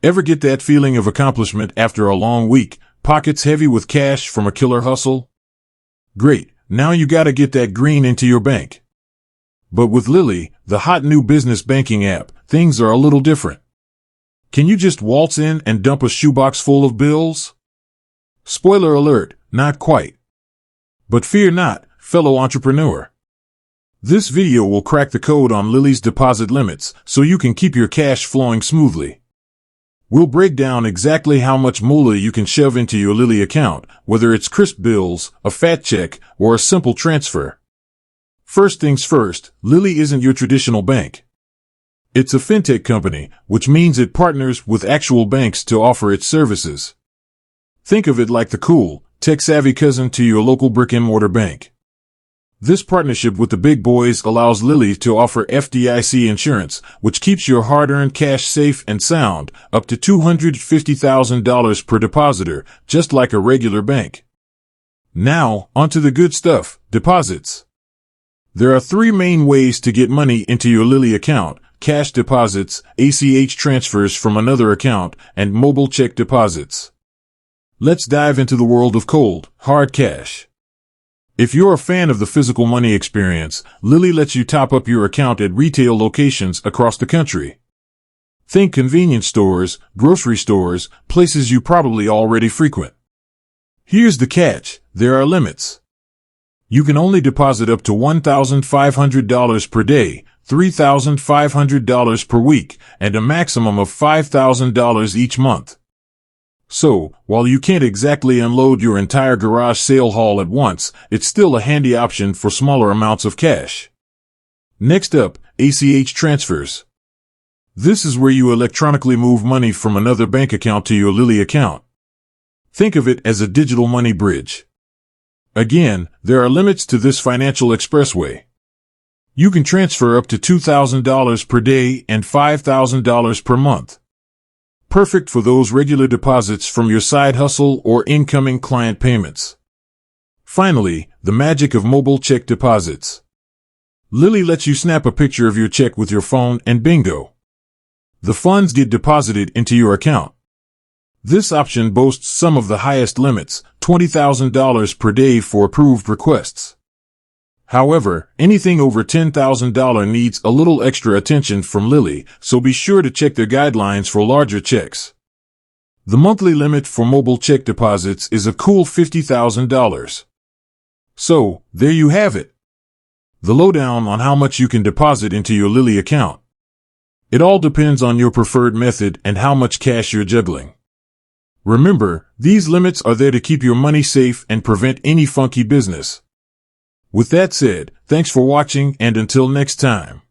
Ever get that feeling of accomplishment after a long week, pockets heavy with cash from a killer hustle? Great, now you gotta get that green into your bank. But with Lili, the hot new business banking app, things are a little different. Can you just waltz in and dump a shoebox full of bills? Spoiler alert, not quite. But fear not, fellow entrepreneur. This video will crack the code on Lili's deposit limits so you can keep your cash flowing smoothly. We'll break down exactly how much moolah you can shove into your Lili account, whether it's crisp bills, a fat check, or a simple transfer. First things first, Lili isn't your traditional bank. It's a fintech company, which means it partners with actual banks to offer its services. Think of it like the cool, tech-savvy cousin to your local brick-and-mortar bank. This partnership with the big boys allows Lili to offer FDIC insurance, which keeps your hard-earned cash safe and sound, up to $250,000 per depositor, just like a regular bank. Now, onto the good stuff, deposits. There are three main ways to get money into your Lili account: cash deposits, ACH transfers from another account, and mobile check deposits. Let's dive into the world of cold, hard cash. If you're a fan of the physical money experience, Lili lets you top up your account at retail locations across the country. Think convenience stores, grocery stores, places you probably already frequent. Here's the catch: there are limits. You can only deposit up to $1,500 per day, $3,500 per week, and a maximum of $5,000 each month. So, while you can't exactly unload your entire garage sale haul at once, it's still a handy option for smaller amounts of cash. Next up, ACH transfers. This is where you electronically move money from another bank account to your Lili account. Think of it as a digital money bridge. Again, there are limits to this financial expressway. You can transfer up to $2,000 per day and $5,000 per month. Perfect for those regular deposits from your side hustle or incoming client payments. Finally, the magic of mobile check deposits. Lili lets you snap a picture of your check with your phone and bingo! The funds get deposited into your account. This option boasts some of the highest limits, $20,000 per day for approved requests. However, anything over $10,000 needs a little extra attention from Lili, so be sure to check their guidelines for larger checks. The monthly limit for mobile check deposits is a cool $50,000. So, there you have it. The lowdown on how much you can deposit into your Lili account. It all depends on your preferred method and how much cash you're juggling. Remember, these limits are there to keep your money safe and prevent any funky business. With that said, thanks for watching, and until next time.